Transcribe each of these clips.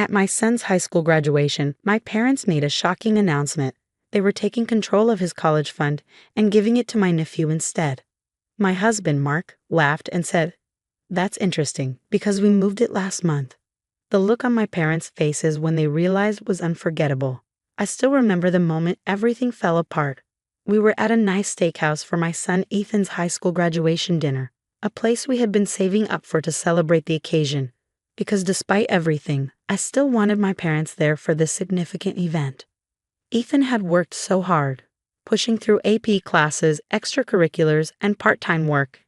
At my son's high school graduation, my parents made a shocking announcement. They were taking control of his college fund and giving it to my nephew instead. My husband, Mark, laughed and said, "That's interesting, because we moved it last month." The look on my parents' faces when they realized was unforgettable. I still remember the moment everything fell apart. We were at a nice steakhouse for my son Ethan's high school graduation dinner, a place we had been saving up for to celebrate the occasion, because despite everything, I still wanted my parents there for this significant event. Ethan had worked so hard, pushing through AP classes, extracurriculars, and part-time work,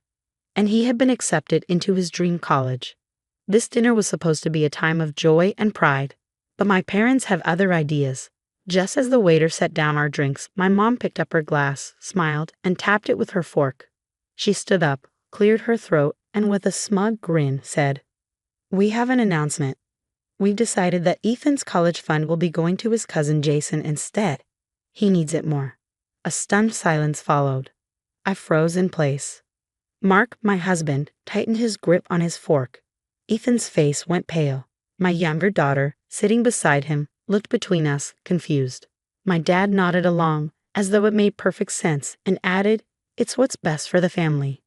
and he had been accepted into his dream college. This dinner was supposed to be a time of joy and pride, but my parents have other ideas. Just as the waiter set down our drinks, my mom picked up her glass, smiled, and tapped it with her fork. She stood up, cleared her throat, and with a smug grin said, "We have an announcement. We've decided that Ethan's college fund will be going to his cousin Jason instead. He needs it more." A stunned silence followed. I froze in place. Mark, my husband, tightened his grip on his fork. Ethan's face went pale. My younger daughter, sitting beside him, looked between us, confused. My dad nodded along, as though it made perfect sense, and added, "It's what's best for the family.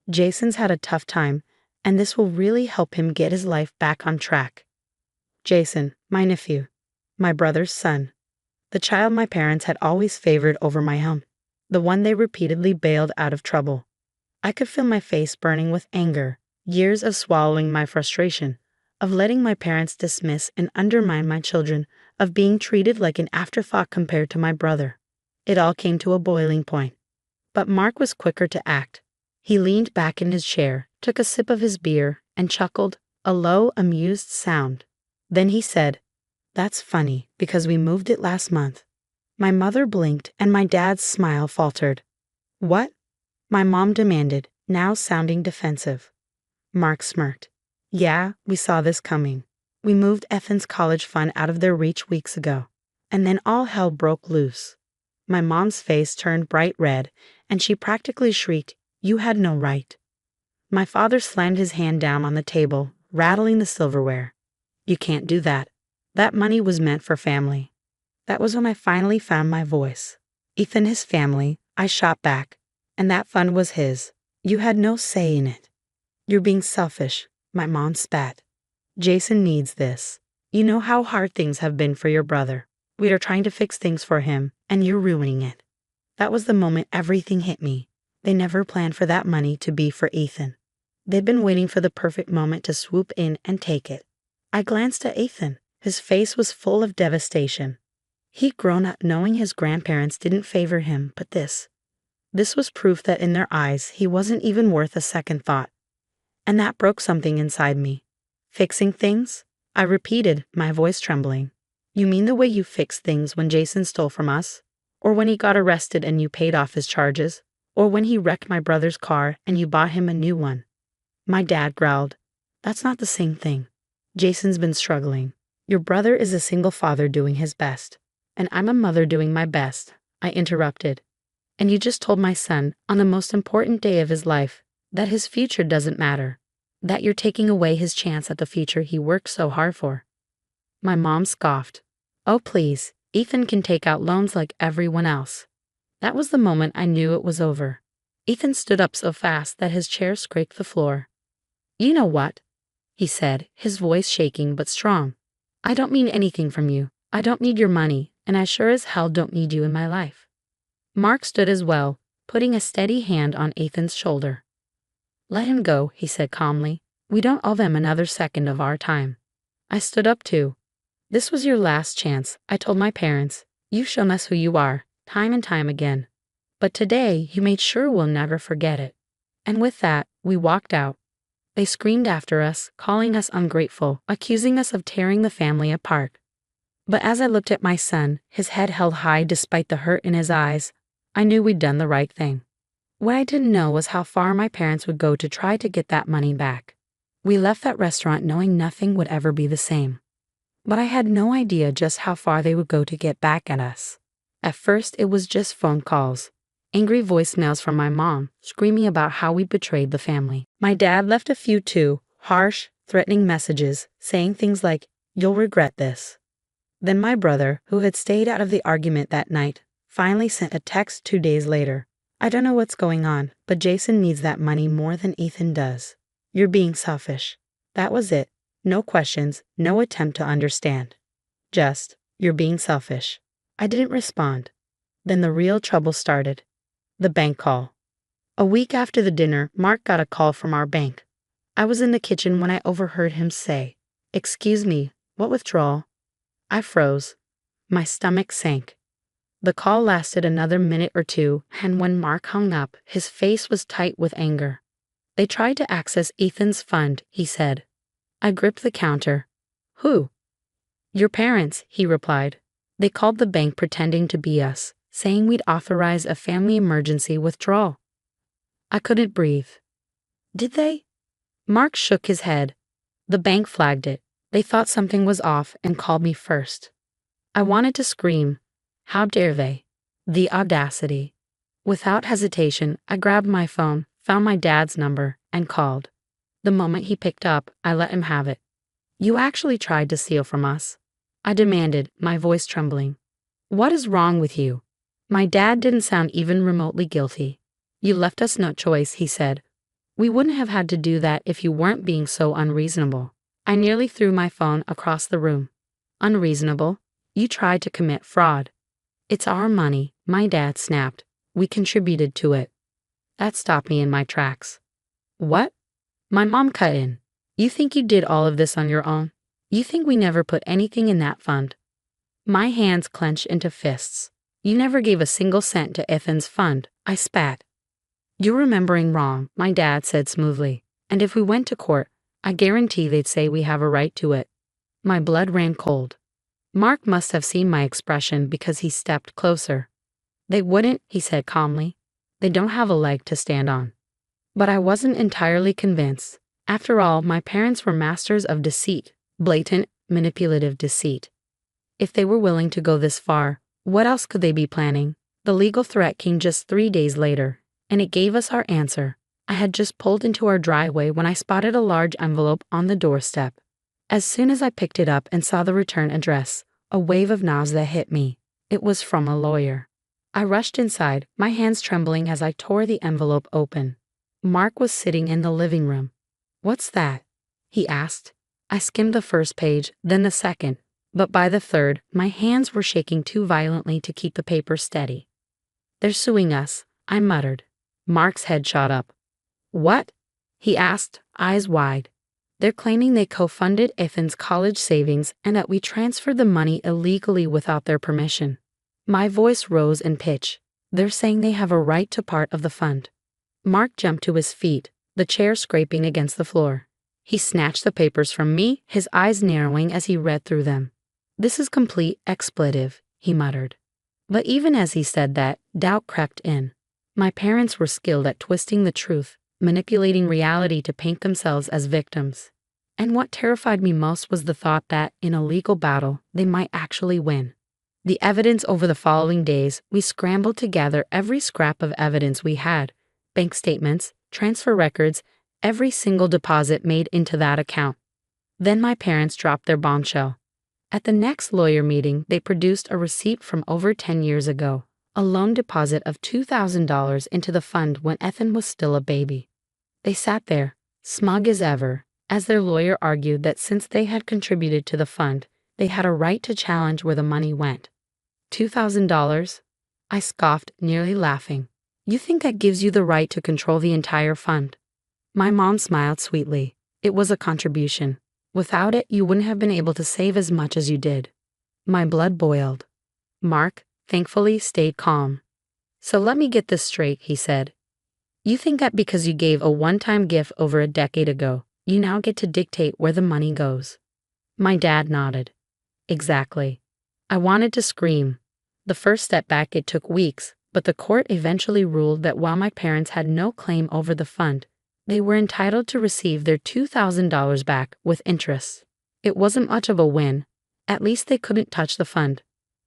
Jason's had a tough time, and this will really help him get his life back on track." Jason, my nephew, my brother's son, the child my parents had always favored over my own, the one they repeatedly bailed out of trouble. I could feel my face burning with anger, years of swallowing my frustration, of letting my parents dismiss and undermine my children, of being treated like an afterthought compared to my brother. It all came to a boiling point. But Mark was quicker to act. He leaned back in his chair, took a sip of his beer, and chuckled, a low, amused sound. Then he said, "That's funny, because we moved it last month." My mother blinked, and my dad's smile faltered. "What?" my mom demanded, now sounding defensive. Mark smirked. "Yeah, we saw this coming. We moved Ethan's college fund out of their reach weeks ago. And then all hell broke loose." My mom's face turned bright red, and she practically shrieked, "You had no right." My father slammed his hand down on the table, rattling the silverware. "You can't do that. That money was meant for family." That was when I finally found my voice. "Ethan, his family," I shot back. "And that fund was his. You had no say in it." "You're being selfish," my mom spat. "Jason needs this. You know how hard things have been for your brother. We are trying to fix things for him, and you're ruining it." That was the moment everything hit me. They never planned for that money to be for Ethan. They'd been waiting for the perfect moment to swoop in and take it. I glanced at Ethan. His face was full of devastation. He'd grown up knowing his grandparents didn't favor him, but this was proof that in their eyes he wasn't even worth a second thought. And that broke something inside me. "Fixing things?" I repeated, my voice trembling. "You mean the way you fixed things when Jason stole from us? Or when he got arrested and you paid off his charges? Or when he wrecked my brother's car and you bought him a new one?" My dad growled, "That's not the same thing. Jason's been struggling. Your brother is a single father doing his best. And I'm a mother doing my best," I interrupted. "And you just told my son, on the most important day of his life, that his future doesn't matter. That you're taking away his chance at the future he worked so hard for." My mom scoffed. "Oh please, Ethan can take out loans like everyone else." That was the moment I knew it was over. Ethan stood up so fast that his chair scraped the floor. "You know what?" he said, his voice shaking but strong. "I don't need anything from you. I don't need your money, and I sure as hell don't need you in my life." Mark stood as well, putting a steady hand on Ethan's shoulder. "Let him go," he said calmly. "We don't owe them another second of our time." I stood up too. "This was your last chance," I told my parents. "You've shown us who you are, time and time again. But today, you made sure we'll never forget it." And with that, we walked out. They screamed after us, calling us ungrateful, accusing us of tearing the family apart. But as I looked at my son, his head held high despite the hurt in his eyes, I knew we'd done the right thing. What I didn't know was how far my parents would go to try to get that money back. We left that restaurant knowing nothing would ever be the same. But I had no idea just how far they would go to get back at us. At first, it was just phone calls. Angry voicemails from my mom, screaming about how we betrayed the family. My dad left a few too, harsh, threatening messages, saying things like, You'll regret this." Then my brother, who had stayed out of the argument that night, finally sent a text 2 days later. "I don't know what's going on, but Jason needs that money more than Ethan does. You're being selfish." That was it. No questions, no attempt to understand. Just, "You're being selfish." I didn't respond. Then the real trouble started. The bank call. A week after the dinner, Mark got a call from our bank. I was in the kitchen when I overheard him say, "Excuse me, what withdrawal?" I froze. My stomach sank. The call lasted another minute or two, and when Mark hung up, his face was tight with anger. "They tried to access Ethan's fund," he said. I gripped the counter. "Who?" "Your parents," he replied. "They called the bank pretending to be us, saying we'd authorize a family emergency withdrawal." I couldn't breathe. "Did they?" Mark shook his head. "The bank flagged it. They thought something was off and called me first." I wanted to scream. How dare they? The audacity. Without hesitation, I grabbed my phone, found my dad's number, and called. The moment he picked up, I let him have it. "You actually tried to steal from us?" I demanded, my voice trembling. "What is wrong with you?" My dad didn't sound even remotely guilty. "You left us no choice," he said. "We wouldn't have had to do that if you weren't being so unreasonable." I nearly threw my phone across the room. "Unreasonable? You tried to commit fraud." "It's our money," my dad snapped. "We contributed to it." That stopped me in my tracks. "What?" My mom cut in. "You think you did all of this on your own? You think we never put anything in that fund?" My hands clenched into fists. "You never gave a single cent to Ethan's fund," I spat. "You're remembering wrong," my dad said smoothly. "And if we went to court, I guarantee they'd say we have a right to it." My blood ran cold. Mark must have seen my expression because he stepped closer. "They wouldn't," he said calmly. "They don't have a leg to stand on." But I wasn't entirely convinced. After all, my parents were masters of deceit, blatant, manipulative deceit. If they were willing to go this far, what else could they be planning? The legal threat came just 3 days later, and it gave us our answer. I had just pulled into our driveway when I spotted a large envelope on the doorstep. As soon as I picked it up and saw the return address, a wave of nausea hit me. It was from a lawyer. I rushed inside, my hands trembling as I tore the envelope open. Mark was sitting in the living room. "What's that?" he asked. I skimmed the first page, then the second, but by the third, my hands were shaking too violently to keep the paper steady. "They're suing us," I muttered. Mark's head shot up. "What?" he asked, eyes wide. "They're claiming they co-funded Ethan's college savings and that we transferred the money illegally without their permission." My voice rose in pitch. "They're saying they have a right to part of the fund." Mark jumped to his feet, the chair scraping against the floor. He snatched the papers from me, his eyes narrowing as he read through them. "This is complete expletive," he muttered. But even as he said that, doubt crept in. My parents were skilled at twisting the truth, manipulating reality to paint themselves as victims. And what terrified me most was the thought that, in a legal battle, they might actually win. The evidence over the following days, we scrambled to gather every scrap of evidence we had, bank statements, transfer records, every single deposit made into that account. Then my parents dropped their bombshell. At the next lawyer meeting, they produced a receipt from over 10 years ago. A loan deposit of $2,000 into the fund when Ethan was still a baby. They sat there, smug as ever, as their lawyer argued that since they had contributed to the fund, they had a right to challenge where the money went. $2,000? I scoffed, nearly laughing. "You think that gives you the right to control the entire fund?" My mom smiled sweetly. "It was a contribution. Without it, you wouldn't have been able to save as much as you did." My blood boiled. Mark, thankfully, stayed calm. "So let me get this straight," he said. "You think that because you gave a one-time gift over a decade ago, you now get to dictate where the money goes?" My dad nodded. "Exactly." I wanted to scream. The first step back, it took weeks, but the court eventually ruled that while my parents had no claim over the fund, they were entitled to receive their $2,000 back with interest. It wasn't much of a win. At least they couldn't touch the fund.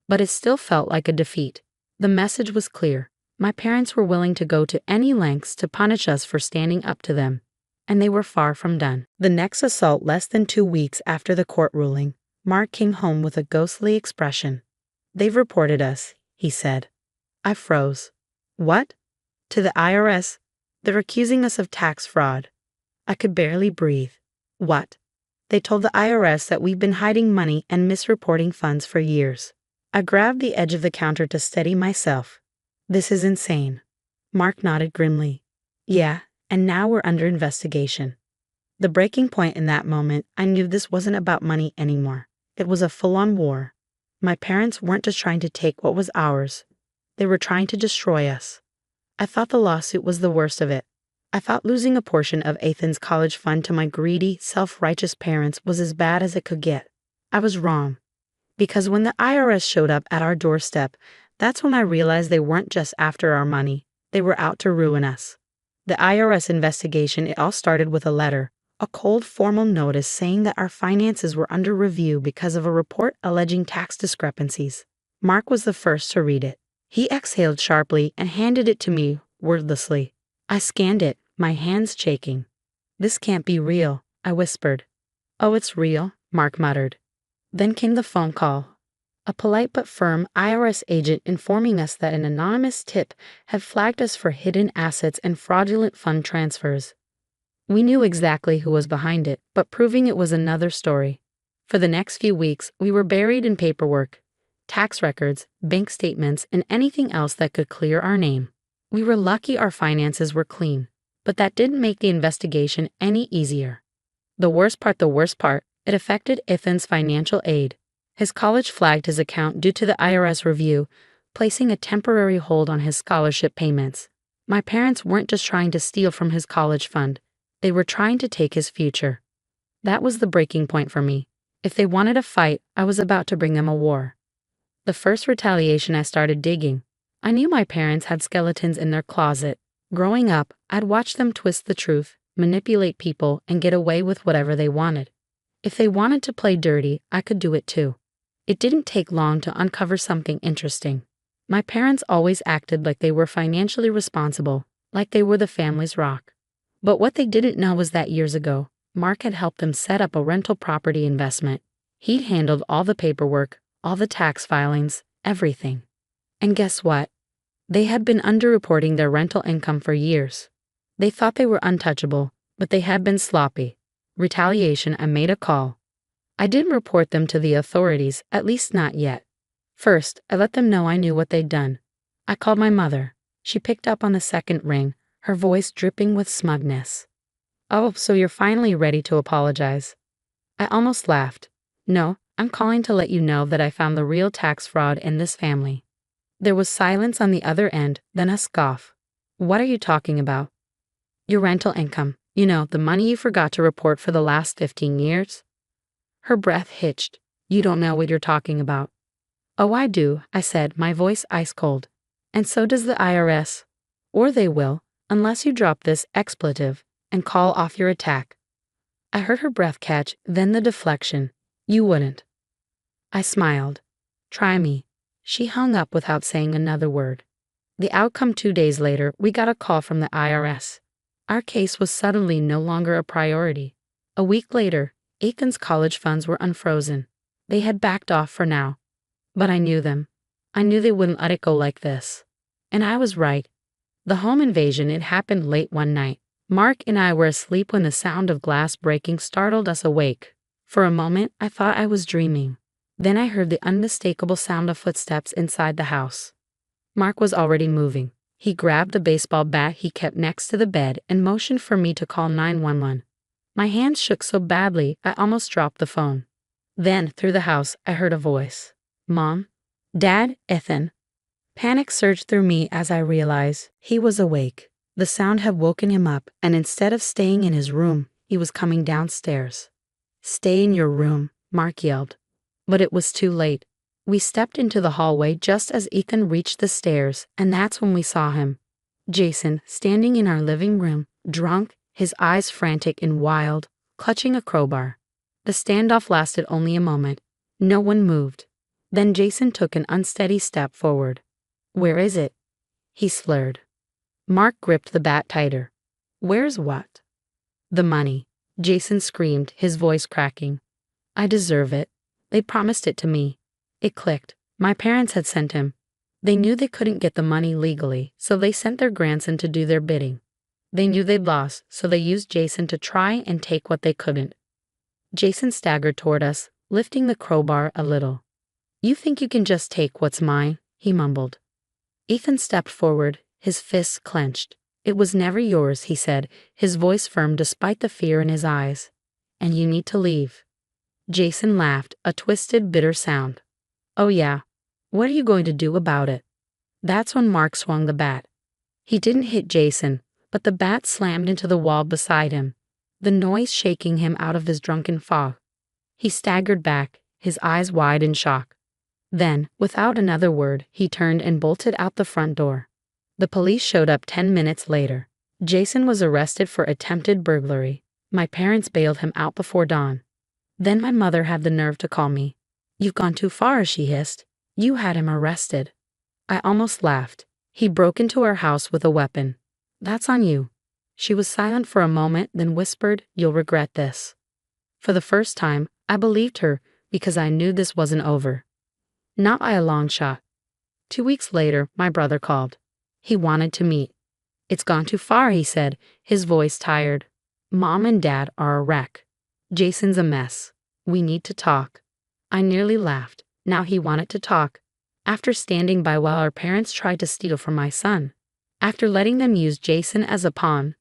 But it still felt like a defeat. The message was clear. My parents were willing to go to any lengths to punish us for standing up to them. And they were far from done. The next assault, less than 2 weeks after the court ruling, Mark came home with a ghostly expression. "They've reported us," he said. I froze. "What?" "To the IRS. They're accusing us of tax fraud." I could barely breathe. "What?" "They told the IRS that we've been hiding money and misreporting funds for years." I grabbed the edge of the counter to steady myself. "This is insane." Mark nodded grimly. "Yeah, and now we're under investigation." The breaking point in that moment, I knew this wasn't about money anymore. It was a full-on war. My parents weren't just trying to take what was ours. They were trying to destroy us. I thought the lawsuit was the worst of it. I thought losing a portion of Ethan's college fund to my greedy, self-righteous parents was as bad as it could get. I was wrong. Because when the IRS showed up at our doorstep, that's when I realized they weren't just after our money. They were out to ruin us. The IRS investigation, it all started with a letter, a cold formal notice saying that our finances were under review because of a report alleging tax discrepancies. Mark was the first to read it. He exhaled sharply and handed it to me wordlessly. I scanned it, my hands shaking. "This can't be real," I whispered. "Oh, it's real," Mark muttered. Then came the phone call. A polite but firm IRS agent informing us that an anonymous tip had flagged us for hidden assets and fraudulent fund transfers. We knew exactly who was behind it, but proving it was another story. For the next few weeks, we were buried in paperwork, tax records, bank statements, and anything else that could clear our name. We were lucky our finances were clean, but that didn't make the investigation any easier. The worst part, it affected Ethan's financial aid. His college flagged his account due to the IRS review, placing a temporary hold on his scholarship payments. My parents weren't just trying to steal from his college fund. They were trying to take his future. That was the breaking point for me. If they wanted a fight, I was about to bring them a war. The first retaliation, I started digging. I knew my parents had skeletons in their closet. Growing up, I'd watched them twist the truth, manipulate people, and get away with whatever they wanted. If they wanted to play dirty, I could do it too. It didn't take long to uncover something interesting. My parents always acted like they were financially responsible, like they were the family's rock. But what they didn't know was that years ago, Mark had helped them set up a rental property investment. He'd handled all the paperwork, all the tax filings, everything. And guess what? They had been underreporting their rental income for years. They thought they were untouchable, but they had been sloppy. Retaliation, I made a call. I didn't report them to the authorities, at least not yet. First, I let them know I knew what they'd done. I called my mother. She picked up on the second ring, her voice dripping with smugness. "Oh, so you're finally ready to apologize." I almost laughed. "No, I'm calling to let you know that I found the real tax fraud in this family." There was silence on the other end, then a scoff. "What are you talking about?" "Your rental income. You know, the money you forgot to report for the last 15 years. Her breath hitched. "You don't know what you're talking about." "Oh, I do," I said, my voice ice cold. "And so does the IRS. Or they will, unless you drop this expletive and call off your attack." I heard her breath catch, then the deflection. "You wouldn't." I smiled. "Try me." She hung up without saying another word. The outcome: 2 days later, we got a call from the IRS. Our case was suddenly no longer a priority. A week later, Ethan's college funds were unfrozen. They had backed off for now. But I knew them. I knew they wouldn't let it go like this. And I was right. The home invasion, it happened late one night. Mark and I were asleep when the sound of glass breaking startled us awake. For a moment, I thought I was dreaming. Then I heard the unmistakable sound of footsteps inside the house. Mark was already moving. He grabbed the baseball bat he kept next to the bed and motioned for me to call 911. My hands shook so badly, I almost dropped the phone. Then, through the house, I heard a voice. "Mom? Dad? Ethan?" Panic surged through me as I realized he was awake. The sound had woken him up, and instead of staying in his room, he was coming downstairs. "Stay in your room," Mark yelled. But it was too late. We stepped into the hallway just as Ethan reached the stairs, and that's when we saw him. Jason, standing in our living room, drunk, his eyes frantic and wild, clutching a crowbar. The standoff lasted only a moment. No one moved. Then Jason took an unsteady step forward. "Where is it?" he slurred. Mark gripped the bat tighter. "Where's what?" "The money," Jason screamed, his voice cracking. "I deserve it. They promised it to me. It clicked. My parents had sent him. They knew they couldn't get the money legally, so they sent their grandson to do their bidding. They knew they'd lost, so they used Jason to try and take what they couldn't. Jason staggered toward us, lifting the crowbar a little. "You think you can just take what's mine?" he mumbled. Ethan stepped forward, his fists clenched. "It was never yours," he said, his voice firm despite the fear in his eyes. "And you need to leave." Jason laughed, a twisted, bitter sound. "Oh yeah? What are you going to do about it?" That's when Mark swung the bat. He didn't hit Jason, but the bat slammed into the wall beside him, the noise shaking him out of his drunken fog. He staggered back, his eyes wide in shock. Then, without another word, he turned and bolted out the front door. The police showed up 10 minutes later. Jason was arrested for attempted burglary. My parents bailed him out before dawn. Then my mother had the nerve to call me. "You've gone too far," she hissed. "You had him arrested." I almost laughed. "He broke into our house with a weapon. That's on you." She was silent for a moment, then whispered, "You'll regret this." For the first time, I believed her because I knew this wasn't over. Not by a long shot. 2 weeks later, my brother called. He wanted to meet. "It's gone too far," he said, his voice tired. "Mom and Dad are a wreck. Jason's a mess. We need to talk." I nearly laughed. Now he wanted to talk. After standing by while our parents tried to steal from my son. After letting them use Jason as a pawn.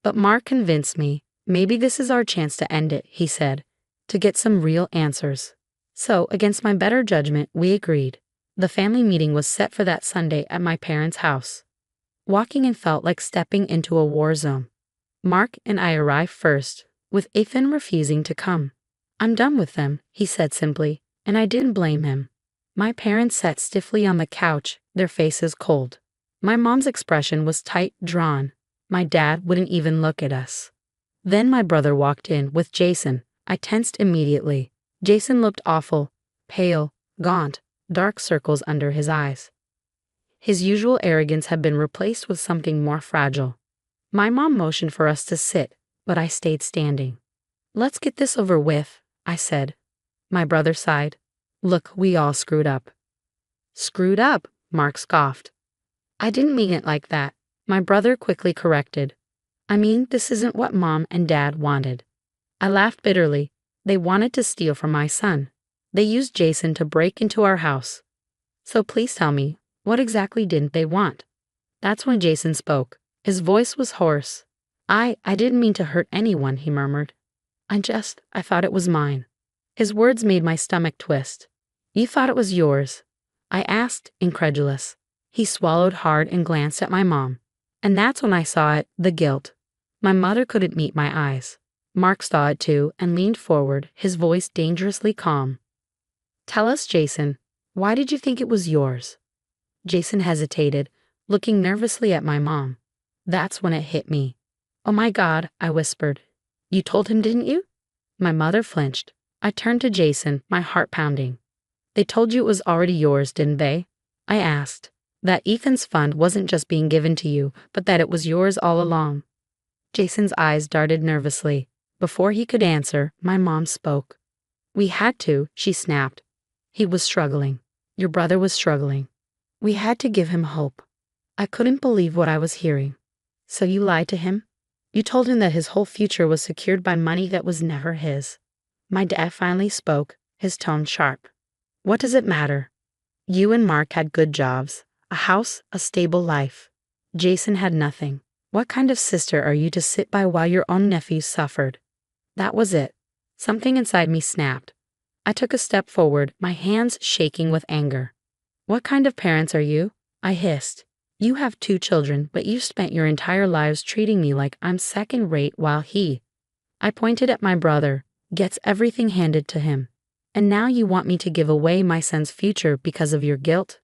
But Mark convinced me, "Maybe this is our chance to end it," he said, "to get some real answers." So, against my better judgment, we agreed. The family meeting was set for that Sunday at my parents' house. Walking in felt like stepping into a war zone. Mark and I arrived first, with Ethan refusing to come. "I'm done with them," he said simply, and I didn't blame him. My parents sat stiffly on the couch, their faces cold. My mom's expression was tight, drawn. My dad wouldn't even look at us. Then my brother walked in with Jason. I tensed immediately. Jason looked awful, pale, gaunt, dark circles under his eyes. His usual arrogance had been replaced with something more fragile. My mom motioned for us to sit, but I stayed standing. "Let's get this over with," I said. My brother sighed. "Look, we all screwed up." "Screwed up?" Mark scoffed. "I didn't mean it like that," my brother quickly corrected. "I mean, this isn't what Mom and Dad wanted." I laughed bitterly. They wanted to steal from my son. They used Jason to break into our house. So please tell me, what exactly didn't they want? That's when Jason spoke. His voice was hoarse. I didn't mean to hurt anyone," he murmured. I thought it was mine." His words made my stomach twist. "You thought it was yours?" I asked, incredulous. He swallowed hard and glanced at my mom. And that's when I saw it, the guilt. My mother couldn't meet my eyes. Mark saw it too and leaned forward, his voice dangerously calm. "Tell us, Jason, why did you think it was yours?" Jason hesitated, looking nervously at my mom. That's when it hit me. "Oh my God," I whispered. "You told him, didn't you?" My mother flinched. I turned to Jason, my heart pounding. "They told you it was already yours, didn't they?" I asked. "That Ethan's fund wasn't just being given to you, but that it was yours all along." Jason's eyes darted nervously. Before he could answer, my mom spoke. "We had to," she snapped. "He was struggling. Your brother was struggling. We had to give him hope." I couldn't believe what I was hearing. "So you lied to him? You told him that his whole future was secured by money that was never his?" My dad finally spoke, his tone sharp. "What does it matter? You and Mark had good jobs, a house, a stable life. Jason had nothing. What kind of sister are you to sit by while your own nephew suffered?" That was it. Something inside me snapped. I took a step forward, my hands shaking with anger. "What kind of parents are you?" I hissed. "You have 2 children, but you've spent your entire lives treating me like I'm second-rate while he," I pointed at my brother, "gets everything handed to him. And now you want me to give away my son's future because of your guilt?"